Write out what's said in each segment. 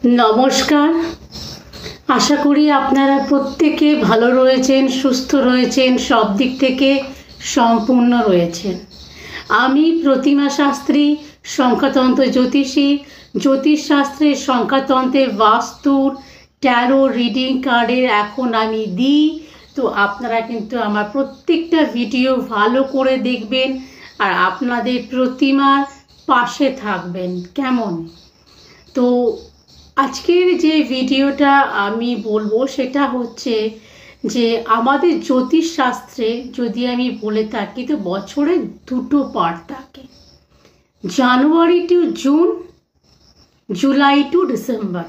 नमस्कार। आशा करी आपनारा प्रत्येके भालो रयेछेन, सुस्थ रयेछेन, सब दिक थेके सम्पूर्ण रयेछेन। आमी प्रतिमा शास्त्री, संख्यातंत्र ज्योतिषी, ज्योतिष शास्त्रे संख्यातंत्रे वास्तुर टैरो रिडिंग कार्डेर एखन आमी दिई। तो आपनारा किन्तु आमार प्रत्येकटा भिडियो भालो करे देखबेन और आपनादेर प्रतिमार पाशे थाकबेन। केमन? तो आजकेर जे भिडियोटा आमी बोलबो सेटा होच्छे जे आमादेर ज्योतिष शास्त्रे यदि आमी बोले थाकी तो बछरे दुटो पार्ट थाके, January to June, July to December.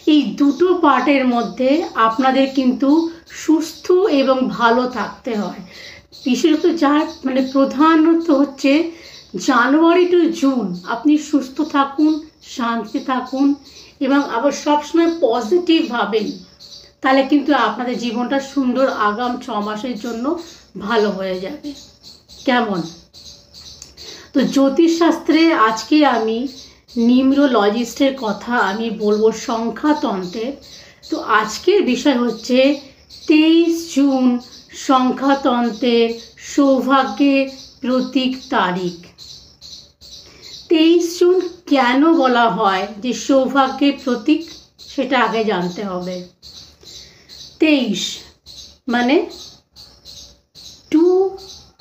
এই দুটো পার্টের মধ্যে আপনাদের কিন্তু সুস্থ এবং ভালো থাকতে হয়। বিশেষত যার প্রধানত হচ্ছে জানুয়ারি টু জুন আপনি সুস্থ থাকুন, শান্তি থাকুন এবং আবার সবসময় পজিটিভ ভাবেন, তাহলে কিন্তু আপনাদের জীবনটা সুন্দর আগাম 6 মাসের জন্য ভালো হয়ে যাবে। কেমন? তো জ্যোতিষ শাস্ত্রে আজকে আমি নিউমেরোলজিস্টের কথা আমি বলবো সংখ্যাতন্ত্রের। তো আজকের বিষয় হচ্ছে 23 জুন সংখ্যাতন্ত্রের সৌভাগ্যের প্রতীক তারিখ। 23 জুন কেন বলা হয় যে সৌভাগ্যের প্রতীক, সেটা আগে জানতে হবে। 23 মানে 2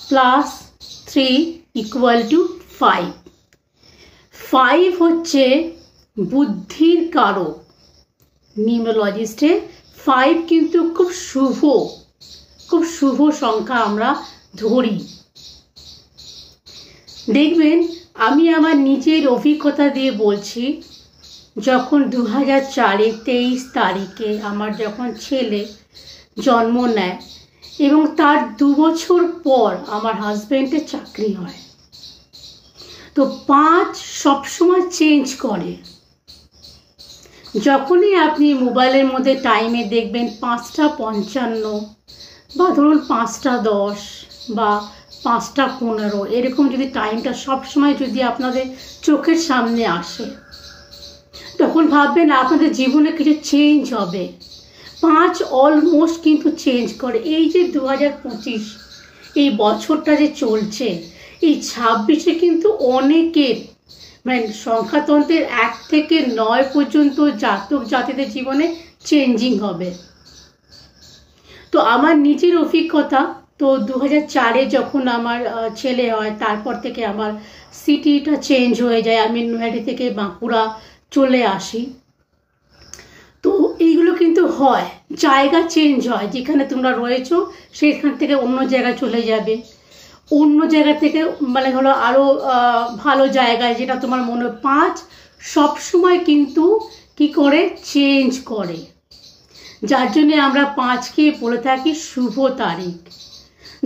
+ 3 = 5। 5 হচ্ছে বুদ্ধির কারক। নিউমেরোলজিস্টে 5 কিন্তু খুব শুভ সংখ্যা আমরা ধরি। দেখবেন আমি আমার নিজের অভিজ্ঞতা দিয়ে বলছি, যখন 2004-এর 23 তারিখে আমার যখন ছেলে জন্ম নেয় এবং তার 2 বছর পর আমার হাজব্যান্ডের চাকরি হয়। তো 5 সবসময় চেঞ্জ করে। যখনই আপনি মোবাইলের মধ্যে টাইমে দেখবেন 5:55 বা ধরুন 5:10 বা 5:15 এরকম যদি টাইমটা সবসময় যদি আপনাদের চোখের সামনে আসে, তখন ভাববেন আপনাদের জীবনে কিছু চেঞ্জ হবে। 5 অলমোস্ট কিন্তু চেঞ্জ করে। এই যে 2025 এই বছরটা যে চলছে, এই 26-এ কিন্তু অনেকের সংখ্যাতন্ত্রের 1 থেকে 9 পর্যন্ত জাতক জাতিদের জীবনে চেঞ্জিং হবে। তো আমার নিজের অভিজ্ঞতা, তো 2004-এ যখন আমার ছেলে হয় তারপর থেকে আমার সিটিটা চেঞ্জ হয়ে যায়। আমি নৈহাটি থেকে বাঁকুড়া চলে আসি। তো এইগুলো কিন্তু হয়, জায়গা চেঞ্জ হয়। যেখানে তোমরা রয়েছো সেখান থেকে অন্য জায়গায় চলে যাবে, অন্য জায়গা থেকে হলো আরও ভালো জায়গায়, যেটা তোমার মনে 5 সবসময় কিন্তু কি করে চেঞ্জ করে। যার জন্যে আমরা 5কে বলে থাকি শুভ তারিখ।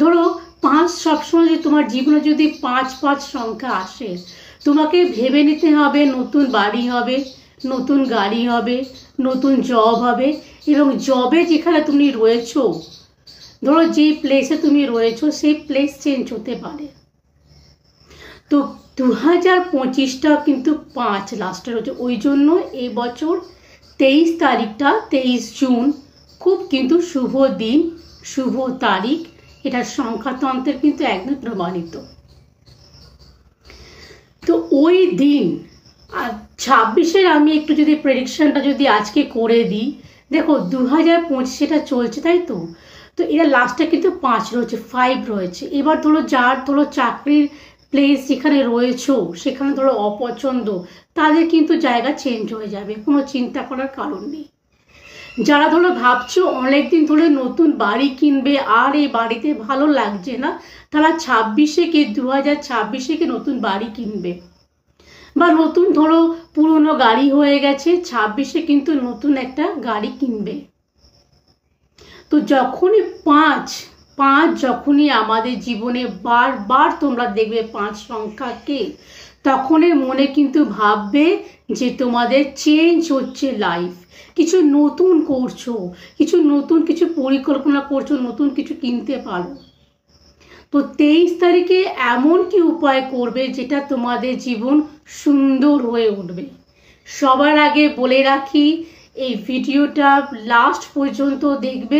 ধরো 5 সবসময় যদি তোমার জীবনে যদি 5 সংখ্যা আসে, তোমাকে ভেবে নিতে হবে নতুন বাড়ি হবে, নতুন গাড়ি হবে, নতুন জব হবে। এবং জবে যেখানে তুমি রয়েছো, ধরো যে প্লেসে তুমি রয়েছো সেই প্লেস চেঞ্জ হতে পারে। তো 2025টা কিন্তু 5 লাস্টের হচ্ছে। ওই জন্য এই বছর 23 তারিখটা 23 জুন খুব কিন্তু শুভ দিন, শুভ তারিখ। এটা সংখ্যাতন্ত্রের কিন্তু একদম প্রমাণিত। তো ওই দিন আর 26-এর আমি একটু যদি প্রেডিকশনটা যদি আজকে করে দিই, দেখো 2025 এটা চলছে, তাই তো। তো এরা লাস্টে কিন্তু 5 রয়েছে, 5 রয়েছে। এবার ধরো চাকরির প্লেস যেখানে রয়েছো সেখানে ধরো অপছন্দ, তাদের কিন্তু জায়গা চেঞ্জ হয়ে যাবে, কোনো চিন্তা করার কারণ নেই। যারা ধরো ভাবছো অনেকদিন ধরে নতুন বাড়ি কিনবে আর এই বাড়িতে ভালো লাগছে না, তারা 2026-এ কি নতুন বাড়ি কিনবে। বা নতুন ধরো পুরনো গাড়ি হয়ে গেছে, 26-এ কিন্তু নতুন একটা গাড়ি কিনবে। তো যখনই 5 যখনই আমাদের জীবনে বারবার তোমরা দেখবে 5 সংখ্যাকে, তখনই মনে কিন্তু ভাববে যে তোমাদের চেঞ্জ হচ্ছে লাইফ, কিছু নতুন করছো, কিছু পরিকল্পনা করছো, নতুন কিছু কিনতে পারো। তো 23 তারিখে এমন কি উপায় করবে যেটা তোমাদের জীবন সুন্দর হয়ে উঠবে, সবার আগে বলে রাখি, এই ভিডিওটা লাস্ট পর্যন্ত দেখবে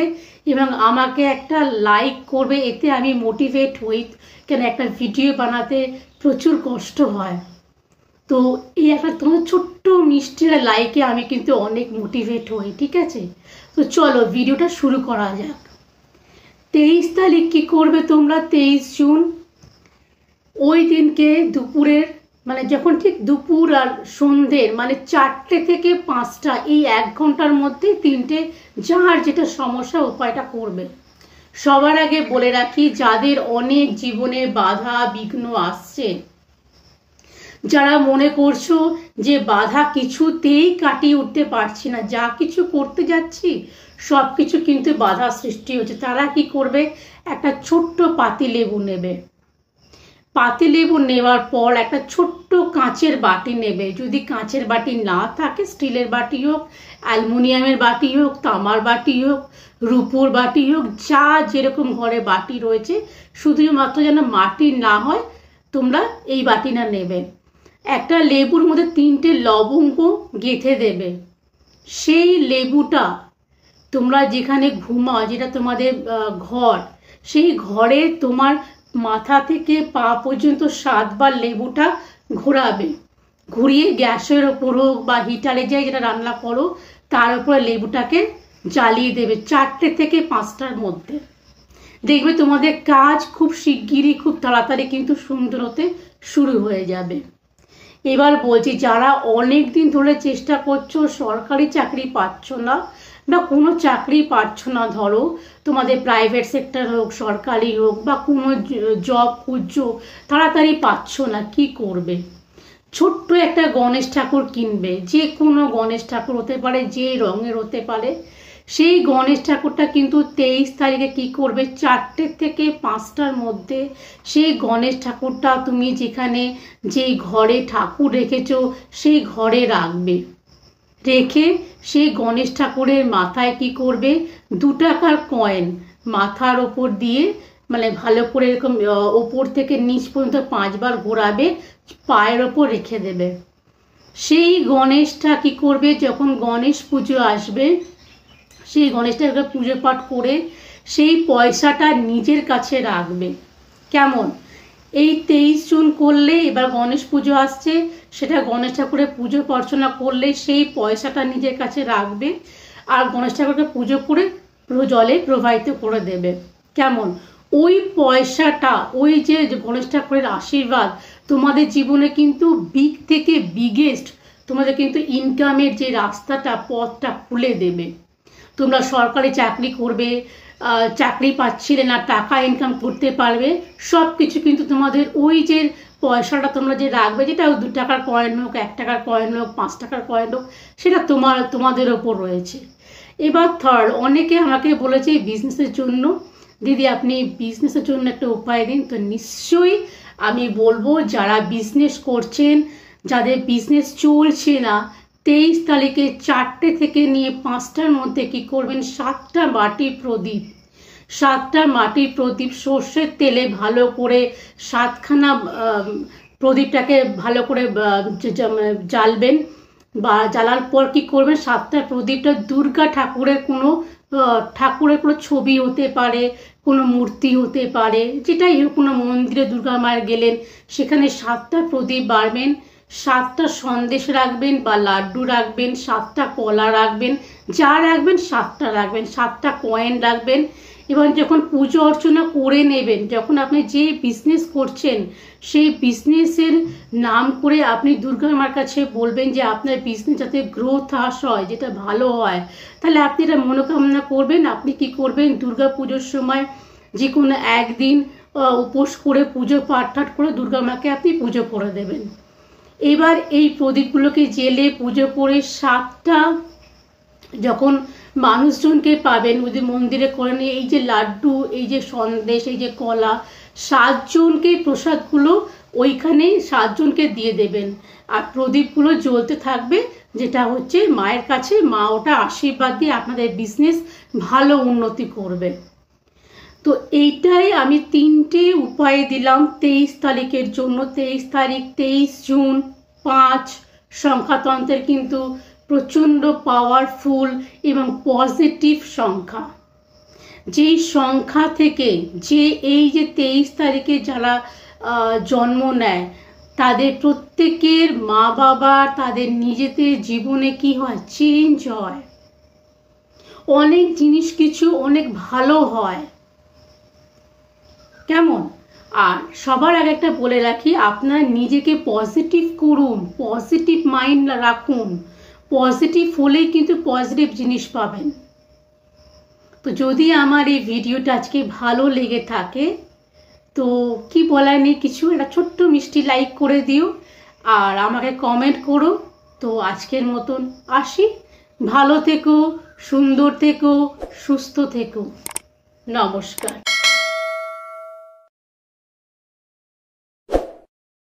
এবং আমাকে একটা লাইক করবে, এতে আমি মোটিভেট হই। কেন একটা ভিডিও বানাতে প্রচুর কষ্ট হয়, তো এই একটা তোমার ছোট্ট মিষ্টি লাইকে আমি কিন্তু অনেক মোটিভেট হই, ঠিক আছে? তো চলো ভিডিওটা শুরু করা যাক। 23 তারিখ কী করবে তোমরা? 23 জুন ওই দিনকে দুপুরের মানে যখন ঠিক দুপুর আর সন্ধ্যের মানে 4টে থেকে 5টা এই 1 ঘন্টার মধ্যে 3টে যার যেটা সমস্যা উপায়টা করবে। সবার আগে বলে রাখি, যাদের অনেক জীবনে বাধা বিঘ্ন আসছে, যারা মনে করছো যে বাধা কিছুতেই কাটিয়ে উঠতে পারছি না, যা কিছু করতে যাচ্ছি সব কিছু কিন্তু বাধা সৃষ্টি হচ্ছে, তারা কি করবে? একটা ছোট্ট পাতিলেবু নেবে। পাতিলেবু নেওয়ার পর একটা ছোট্ট কাঁচের বাটি নেবে। যদি কাঁচের বাটি না থাকে, স্টিলের বাটি হোক, অ্যালুমিনিয়ামের বাটি হোক, তামার বাটি হোক, রূপোর বাটি হোক, যা যেরকম ঘরে বাটি রয়েছে, শুধুমাত্র যেন মাটির না হয়, তোমরা এই বাটি না নেবে। একটা লেবুর মধ্যে 3টে লবঙ্গ গেঁথে দেবে। সেই লেবুটা তোমরা যেখানে ঘুমাও, যেটা তোমাদের ঘর, সেই ঘরে তোমার মাথা থেকে পা পর্যন্ত 7বার লেবুটা ঘোরাবে। ঘুরিয়ে গ্যাসের ওপর হোক বা হিটারে যাই যেটা রান্না করো তার উপরে লেবুটাকে জ্বালিয়ে দেবে 4টে থেকে 5টার মধ্যে। দেখবে তোমাদের কাজ খুব শিগগিরই, খুব তাড়াতাড়ি কিন্তু সুন্দর হতে শুরু হয়ে যাবে। এবার বলছি, যারা অনেক দিন ধরে চেষ্টা করছো, সরকারি চাকরি পাচ্ছ না বা কোনো চাকরি পাচ্ছ না, ধরো তোমাদের প্রাইভেট সেক্টর হোক, সরকারি হোক, বা কোনো জব খুঁজছো, তাড়াতাড়ি পাচ্ছ না, কি করবে? ছোট্ট একটা গণেশ ঠাকুর কিনবে। যে কোনো গণেশ ঠাকুর হতে পারে, যে রঙের হতে পারে। সেই গণেশ ঠাকুরটা কিন্তু 23 তারিখে কি করবে? 4টে থেকে 5টার মধ্যে সেই গণেশ ঠাকুরটা তুমি যেখানে যেই ঘরে ঠাকুর রেখেছো সেই ঘরে রাখবে। রেখে সেই গণেশ ঠাকুরের মাথায় কি করবে? 2 টাকার কয়েন মাথার ওপর দিয়ে মানে ভালো করে এরকম ওপর থেকে নিচ পর্যন্ত 5বার ঘোরাবে, পায়ের ওপর রেখে দেবে। সেই গণেশটা কি করবে? যখন গণেশ পুজো আসবে, সেই গণেশটাকে পুজো পাঠ করে সেই পয়সাটা নিজের কাছে রাখবে। কেমন? এই 23 জুন করলে, এবার গণেশ পুজো আসছে, সেটা গণেশ ঠাকুরের পুজো অর্চনা করলে সেই পয়সাটা নিজের কাছে রাখবে আর গণেশ ঠাকুরকে পুজো করে জলে প্রবাহিত করে দেবে। কেমন? ওই পয়সাটা, ওই যে গণেশ ঠাকুরের আশীর্বাদ তোমাদের জীবনে কিন্তু বিগ থেকে বিগেস্ট তোমাদের কিন্তু ইনকামের যে রাস্তাটা, পথটা খুলে দেবে। তোমরা সরকারি চাকরি করবে, চাকরি পাচ্ছিলে না, টাকা ইনকাম করতে পারবে, সব কিছু কিন্তু তোমাদের ওই যে পয়সাটা তোমরা যে রাখবে, যেটা 2 টাকার কয়েন হোক, 1 টাকার কয়েন হোক, 5 টাকার কয়েন হোক, সেটা তোমাদের ওপর রয়েছে। এবার থার্ড, অনেকে আমাকে বলেছে বিজনেসের জন্য, দিদি আপনি বিজনেসের জন্য একটা উপায় দিন। তো নিশ্চয়ই আমি বলবো, যারা বিজনেস করছেন, যাদের বিজনেস চলছে না, 23 তারিখে 4টে থেকে নিয়ে 5টার মধ্যে কি করবেন? 7টা মাটির প্রদীপ, 7টা মাটির প্রদীপ সর্ষের তেলে ভালো করে 7খানা প্রদীপটাকে ভালো করে জ্বালবেন। বা জ্বালার পর কি করবেন? 7টা প্রদীপটা দুর্গা ঠাকুরের কোনো ছবি হতে পারে, কোনো মূর্তি হতে পারে, যেটাই হোক, কোনো মন্দিরে দুর্গা মায়ের গেলেন, সেখানে 7টা প্রদীপ বাড়বেন, 7টা সন্দেশ রাখবেন বা লাড্ডু রাখবেন, 7টা কলা রাখবেন, যা রাখবেন 7টা রাখবেন, 7টা কয়েন রাখবেন। এবার যখন পুজো অর্চনা করে নেবেন, যখন আপনি যে বিজনেস করছেন সেই বিজনেসের নাম করে আপনি দুর্গা মার কাছে বলবেন যে আপনার বিজনেস যাতে গ্রোথ হয়, যেটা ভালো হয়, তাহলে আপনি এটা মনোকামনা করবেন। আপনি কি করবেন? দুর্গা পুজোর সময় যে কোনো একদিন উপোস করে পুজো পাঠ করে দুর্গা মাকে আপনি পুজো করে দেবেন। এবার এই প্রদীপগুলোকে জেলে পুজো করে 7টা যখন মানুষজনকে পাবেন, যদি মন্দিরে করেন, এই যে লাড্ডু, এই যে সন্দেশ, এই যে কলা, 7 জনকে প্রসাদগুলো ওইখানেই 7 জনকে দিয়ে দেবেন। আর প্রদীপগুলো জ্বলতে থাকবে, যেটা হচ্ছে মায়ের কাছে, মা ওটা আশীর্বাদ দিয়ে আপনাদের বিজনেস ভালো উন্নতি করবে। তো এইটাই আমি 3টে উপায় দিলাম 23 তারিখের জন্য। 23 তারিখ, 23 জুন, 5, সংখ্যাতন্ত্রের কিন্তু প্রচণ্ড পাওয়ারফুল এবং পজিটিভ সংখ্যা। যেই সংখ্যা থেকে যে এই যে 23 তারিখে যারা জন্ম নেয় তাদের প্রত্যেকের মা বাবা তাদের নিজেদের জীবনে কি হয়, চেঞ্জ হয়, অনেক জিনিস কিছু অনেক ভালো হয়। কেমন? আর সবার আগে একটা বলে রাখি, আপনারা নিজেকে পজিটিভ করুন, পজিটিভ মাইন্ড রাখুন, পজিটিভ হলেই কিন্তু পজিটিভ জিনিস পাবেন। তো যদি আমার এই ভিডিওটা আজকে ভালো লেগে থাকে তো কি বলার নেই কিছু, একটা ছোট্ট মিষ্টি লাইক করে দিও আর আমাকে কমেন্ট করো। তো আজকের মতন আসি, ভালো থেকো, সুন্দর থেকো, সুস্থ থেকো, নমস্কার।